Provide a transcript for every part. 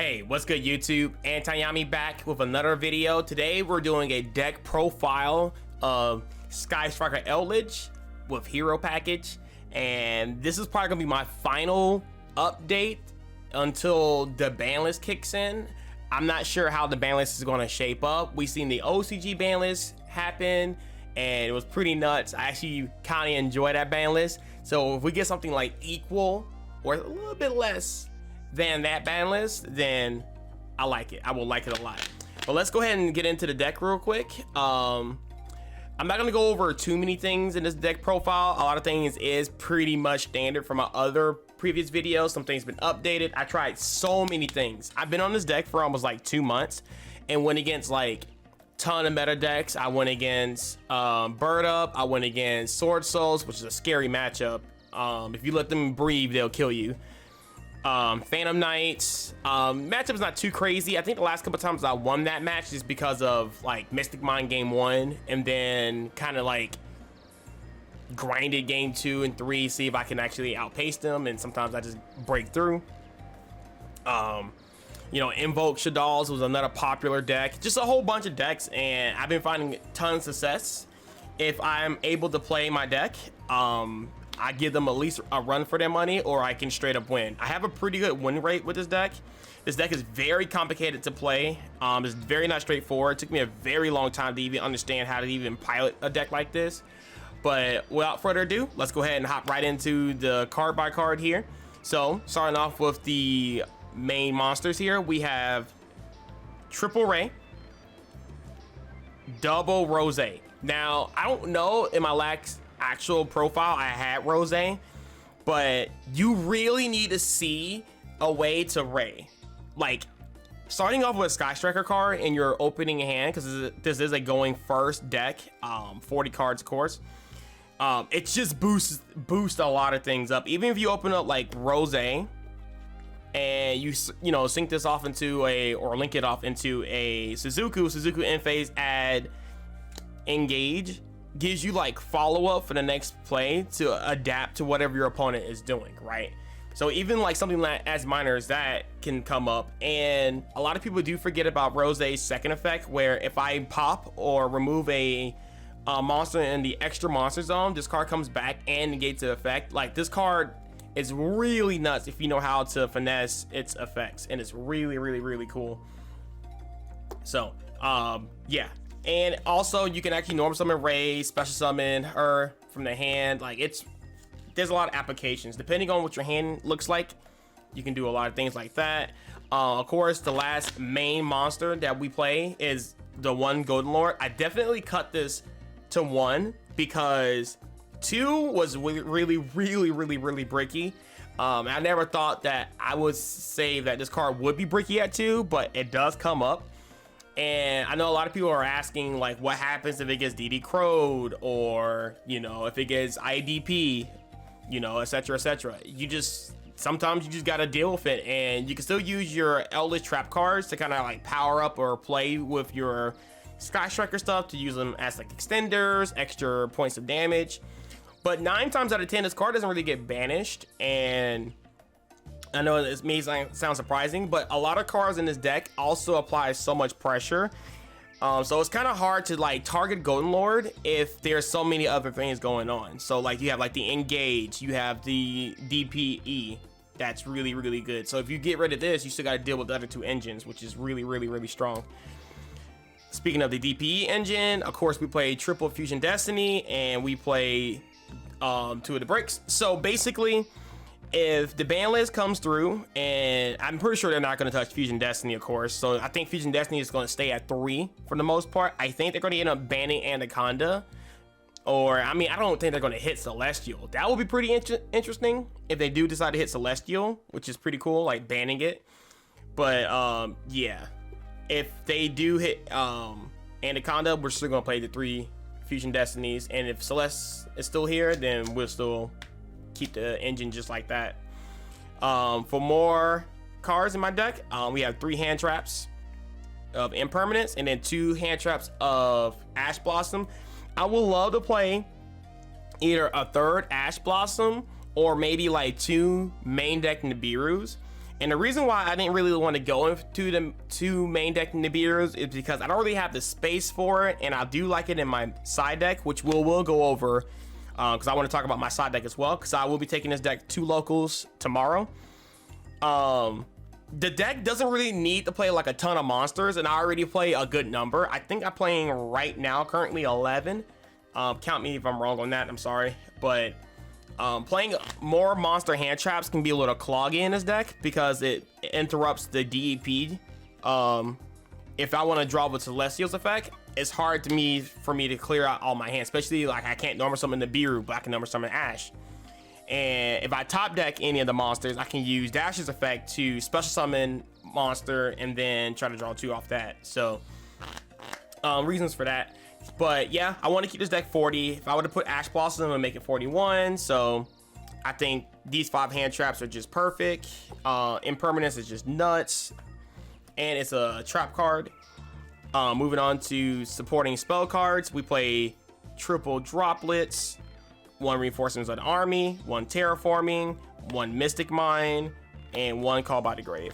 Hey, what's good YouTube? Antayami back with another video. Today we're doing a deck profile of Sky Striker Eldlich with Hero Package, and this is probably gonna be my final update until the banlist kicks in. I'm not sure how the banlist is gonna shape up. We've seen the OCG banlist happen and it was pretty nuts. I actually kind of enjoy that banlist. So if we get something like equal or a little bit less than that ban list, then I like it. I will like it a lot. But let's go ahead and get into the deck real quick. I'm not gonna go over too many things in this deck profile. A lot of things is pretty much standard from my other previous videos. Some things been updated. I tried so many things. I've been on this deck for almost like 2 months and went against like ton of meta decks. I went against Bird Up. I went against Sword Souls, which is a scary matchup. If you let them breathe, they'll kill you. Phantom Knights, matchup's not too crazy. I think the last couple times I won that match just because of like Mystic Mind game 1 and then kind of like grinded game 2 and 3, see if I can actually outpace them, and sometimes I just break through. You know, Invoke Shadalls was another popular deck, just a whole bunch of decks, and I've been finding tons of success if I'm able to play my deck. I give them at least a run for their money, or I can straight up win. I have a pretty good win rate with this deck. This deck is very complicated to play. It's very not straightforward. It took me a very long time to even understand how to even pilot a deck like this. But without further ado, let's go ahead and hop right into the card by card here. So starting off with the main monsters here, we have Triple Ray, Double Rose. Now, I don't know in my actual profile I had Rose, but you really need to see a way to Ray. Like starting off with a Sky Striker card in your opening hand, because this is a going first deck, 40 cards of course. It just boosts a lot of things up. Even if you open up like Rose and you know sync this off into or link it off into a Suzuku end phase, add Engage, gives you like follow-up for the next play to adapt to whatever your opponent is doing, right? So even like something like as minor as that can come up, and a lot of people do forget about Rose's second effect, where if I pop or remove a monster in the extra monster zone, this card comes back and negates the effect. Like this card is really nuts if you know how to finesse its effects, and it's really cool. So yeah. And also you can actually normal summon Ray, special summon her from the hand. Like there's a lot of applications depending on what your hand looks like. You can do a lot of things like that. Of course, the last main monster that we play is the 1 Golden Lord. I definitely cut this to 1 because 2 was really bricky. I never thought that I would say that this card would be bricky at 2, but it does come up. And I know a lot of people are asking like what happens if it gets DD crowed, or you know, if it gets IDP, you know, etc. Sometimes you just gotta deal with it, and you can still use your Eldlich trap cards to kind of like power up or play with your Sky Striker stuff to use them as like extenders, extra points of damage. But 9 times out of 10 this card doesn't really get banished, and I know this may sound surprising, but a lot of cards in this deck also apply so much pressure. So it's kind of hard to like target Golden Lord if there's so many other things going on. So like you have like the Engage, you have the DPE, that's really good. So if you get rid of this, you still got to deal with the other 2 engines, which is really strong. Speaking of the DPE engine, of course we play triple Fusion Destiny, and we play 2 of the bricks. So basically, if the ban list comes through, and I'm pretty sure they're not going to touch Fusion Destiny, of course, so I think Fusion Destiny is going to stay at 3 for the most part. I think they're going to end up banning Anaconda, or I mean, I don't think they're going to hit Celestial. That would be pretty interesting if they do decide to hit Celestial, which is pretty cool, like banning it. But yeah, if they do hit Anaconda, we're still going to play the 3 Fusion Destinies, and if Celeste is still here, then we'll still keep the engine just like that. For more cards in my deck, we have 3 hand traps of Impermanence, and then 2 hand traps of Ash Blossom. I would love to play either a 3rd Ash Blossom, or maybe like 2 main deck Nibiru's. And the reason why I didn't really want to go into the two main deck Nibiru's is because I don't really have the space for it, and I do like it in my side deck, which we'll go over because I want to talk about my side deck as well, because I will be taking this deck to locals tomorrow. The deck doesn't really need to play like a ton of monsters, and I already play a good number. I think I'm playing right now currently 11. Count me if I'm wrong on that, I'm sorry, but playing more monster hand traps can be a little cloggy in this deck because it interrupts the DEP. If I want to draw with Celestial's effect, it's hard for me to clear out all my hands, especially like I can't normal summon the Nibiru, but I can normal summon Ash. And if I top deck any of the monsters, I can use Dash's effect to special summon monster and then try to draw 2 off that. So reasons for that. But yeah, I want to keep this deck 40. If I were to put Ash Blossom, and make it 41. So I think these 5 hand traps are just perfect. Impermanence is just nuts, and it's a trap card. Moving on to supporting spell cards, we play triple droplets, 1 reinforcements of the army, 1 terraforming, 1 mystic mine, and 1 call by the grave.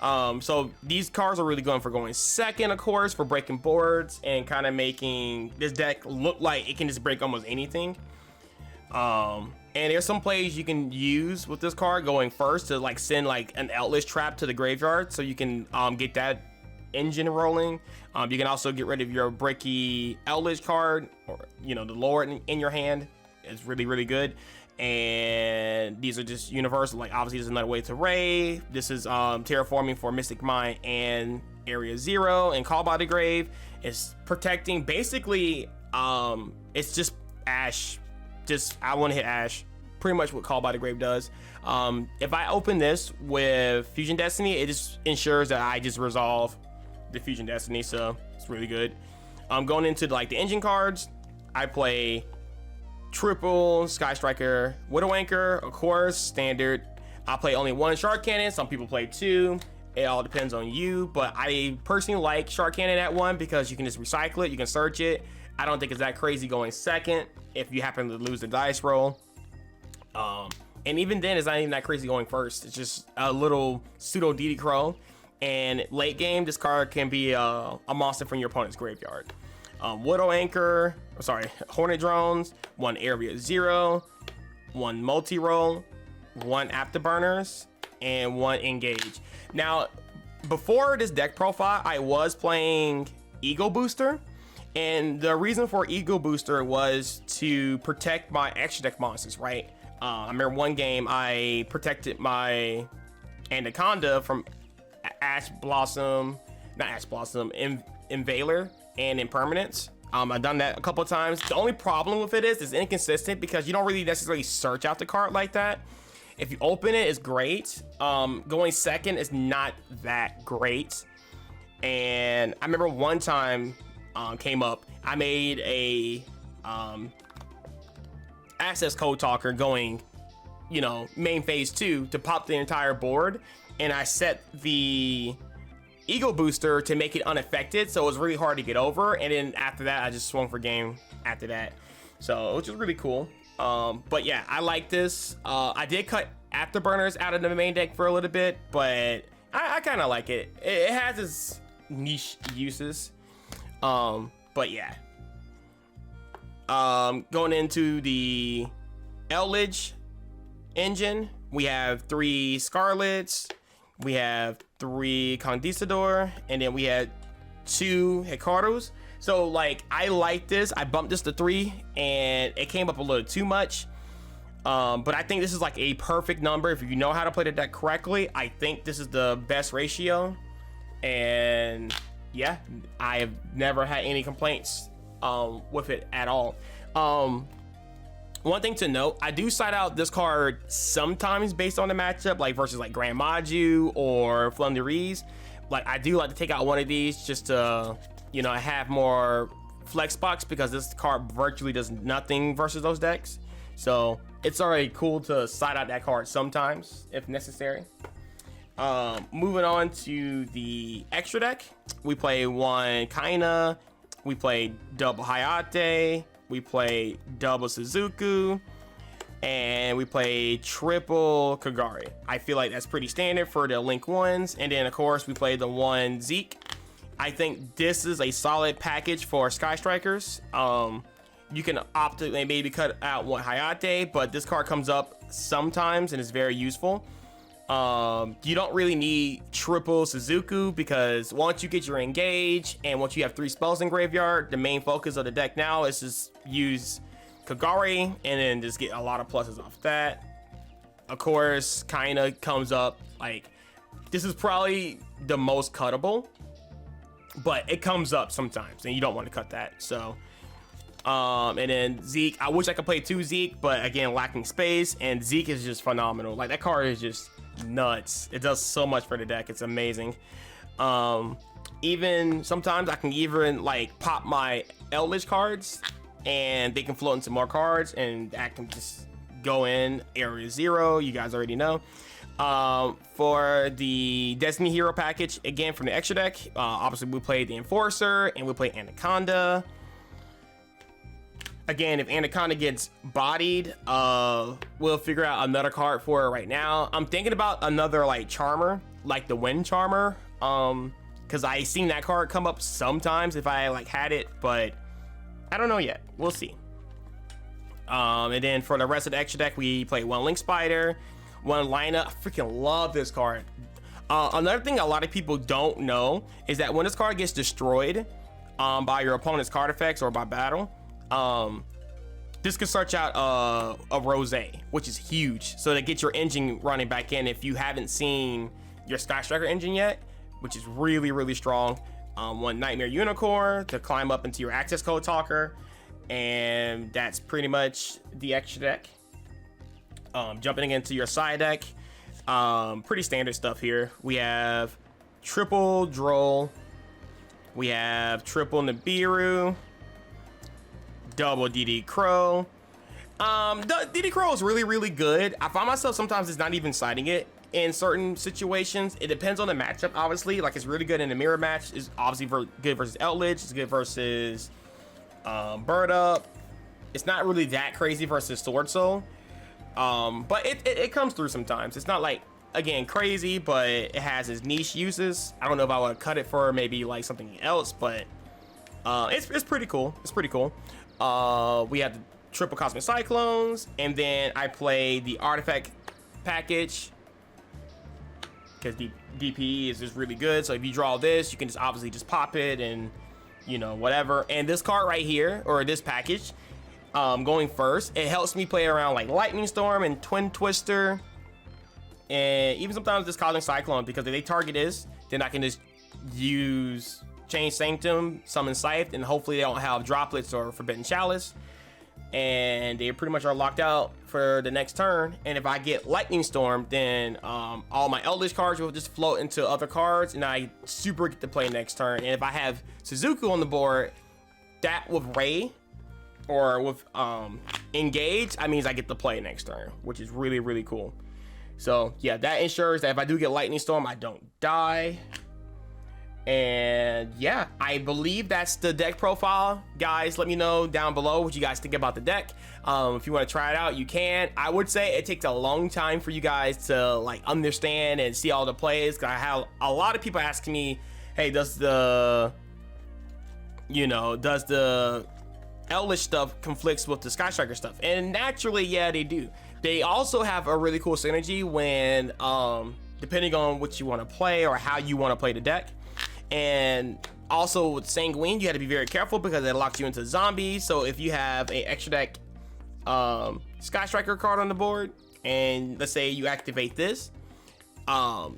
So these cards are really going for going second, of course, for breaking boards and kind of making this deck look like it can just break almost anything. And there's some plays you can use with this card going first to like send like an Eldlich trap to the graveyard, so you can get that engine rolling. You can also get rid of your breaky Eldlich card, or the Lord in your hand. It's really good. And these are just universal. Like obviously there's another way to Ray. This is terraforming for Mystic Mine and Area 0, and Call by the Grave is protecting basically it's just Ash. I want to hit Ash, pretty much what Call by the Grave does. If I open this with Fusion Destiny, it just ensures that I just resolve the Fusion Destiny, so it's really good. Going into like the engine cards, I play triple Sky Striker, Widow Anchor, of course, standard. I play only 1 Shark Cannon. Some people play 2. It all depends on you, but I personally like Shark Cannon at 1 because you can just recycle it, you can search it. I don't think it's that crazy going second if you happen to lose the dice roll. And even then, it's not even that crazy going first. It's just a little pseudo DD Crow. And late game, this card can be a monster from your opponent's graveyard. Widow Anchor, Hornet Drones, 1 Area 0, 1 multi-roll, 1 Afterburners, and 1 Engage. Now, before this deck profile, I was playing Ego Booster, and the reason for Ego Booster was to protect my extra deck monsters, right? I remember one game I protected my Anaconda from Invaler and Impermanence. I've done that a couple of times. The only problem with it is it's inconsistent because you don't really necessarily search out the card like that. If you open it, it's great. Going second is not that great. And I remember one time came up, I made a access code talker going, main phase 2 to pop the entire board, and I set the Ego Booster to make it unaffected, so it was really hard to get over. And then after that, I just swung for game after that, so which was really cool. But yeah, I like this. I did cut Afterburners out of the main deck for a little bit, but I kind of like it. It has its niche uses. But yeah. Going into the Eldlich engine, we have 3 Scarlets, we have 3 Conquistador, and then we had 2 Hikaru's. So like, I like this. I bumped this to 3 and it came up a little too much. But I think this is like a perfect number. If you know how to play the deck correctly, I think this is the best ratio. And yeah, I have never had any complaints with it at all. One thing to note, I do side out this card sometimes based on the matchup, like versus like Grand Maju or Flunderies. Like, I do like to take out one of these just to, have more flex box, because this card virtually does nothing versus those decks. So it's already cool to side out that card sometimes if necessary. Moving on to the extra deck, we play 1 Kaina, we play double Hayate, we play double Suzuku, and we play triple Kagari. I feel like that's pretty standard for the Link ones. And then of course we play the one Zeke. I think this is a solid package for Sky Strikers. You can opt to maybe cut out one Hayate, but this card comes up sometimes and is very useful. You don't really need triple Suzuku because once you get your engage and once you have 3 spells in graveyard, the main focus of the deck now is just use Kagari and then just get a lot of pluses off that. Of course, kind of comes up like this is probably the most cuttable, but it comes up sometimes and you don't want to cut that. So and then Zeke, I wish I could play 2 Zeke, but again, lacking space, and Zeke is just phenomenal. Like that card is just nuts. It does so much for the deck. It's amazing. Even sometimes I can even like pop my Eldlich cards and they can float into more cards, and that can just go in area 0. You guys already know. For the Destiny Hero package, again from the extra deck, obviously we played the Enforcer and we play Anaconda. Again, if Anaconda gets bodied, we'll figure out another card for it right now. I'm thinking about another like Charmer, like the Wind Charmer, because I seen that card come up sometimes if I like had it, but I don't know yet. We'll see. And then for the rest of the extra deck, we play one Link Spider, one Lina. I freaking love this card. Another thing a lot of people don't know is that when this card gets destroyed by your opponent's card effects or by battle, this can search out a Rose, which is huge. So to get your engine running back in if you haven't seen your Sky Striker engine yet, which is really, really strong. One Nightmare Unicorn to climb up into your access code talker. And that's pretty much the extra deck. Jumping into your side deck, pretty standard stuff here. We have triple Droll. We have triple Nibiru. Double DD Crow. DD Crow is really, really good. I find myself sometimes it's not even citing it in certain situations. It depends on the matchup, obviously. Like it's really good in a mirror match. It's obviously good versus Eldlich. It's good versus Bird Up. It's not really that crazy versus Sword Soul. But it comes through sometimes. It's not like, again, crazy, but it has its niche uses. I don't know if I would cut it for maybe like something else, but it's pretty cool. It's pretty cool. We have the triple Cosmic Cyclones, and then I play the artifact package because the DPE is just really good. So if you draw this, you can just obviously just pop it and you know whatever. And this card right here, or this package, going first, it helps me play around like Lightning Storm and Twin Twister, and even sometimes this Cosmic Cyclone, because if they target this, then I can just use Change Sanctum, Summon Scythe, and hopefully they don't have Droplets or Forbidden Chalice, and they pretty much are locked out for the next turn. And if I get Lightning Storm, then all my Eldlich cards will just float into other cards, and I super get to play next turn. And if I have Suzuku on the board, that with Ray or with Engage, that means I get to play next turn, which is really, really cool. So yeah, that ensures that if I do get Lightning Storm, I don't die. And yeah, I believe that's the deck profile. Guys, let me know down below what you guys think about the deck. If you want to try it out, you can. I would say it takes a long time for you guys to like understand and see all the plays, because I have a lot of people asking me, hey, does the Eldlich stuff conflicts with the Sky Striker stuff? And naturally, yeah, they do. They also have a really cool synergy when depending on what you want to play or how you want to play the deck. And also with Sanguine, you have to be very careful because it locks you into zombies. So if you have an extra deck Sky Striker card on the board, and let's say you activate this,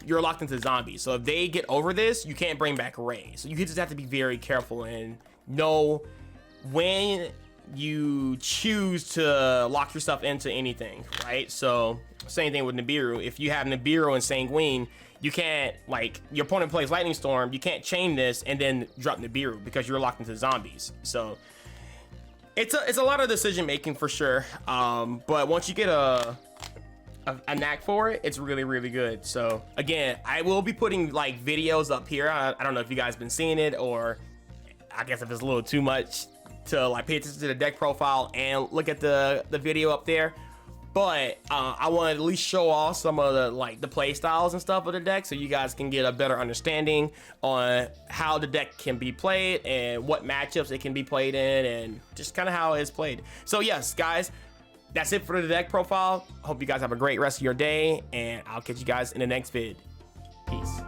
you're locked into zombies. So if they get over this, you can't bring back Ray. So you just have to be very careful and know when you choose to lock yourself into anything, right? So same thing with Nibiru. If you have Nibiru and Sanguine, you can't, like, your opponent plays Lightning Storm, you can't chain this and then drop Nibiru because you're locked into zombies. So it's a lot of decision making for sure. But once you get a knack for it, it's really, really good. So again, I will be putting like videos up here. I don't know if you guys been seeing it, or I guess if it's a little too much to like pay attention to the deck profile and look at the video up there. but I want to at least show off some of the play styles and stuff of the deck, so you guys can get a better understanding on how the deck can be played and what matchups it can be played in, and just kind of how it's played. So yes, guys, that's it for the deck profile. Hope you guys have a great rest of your day, and I'll catch you guys in the next vid. Peace.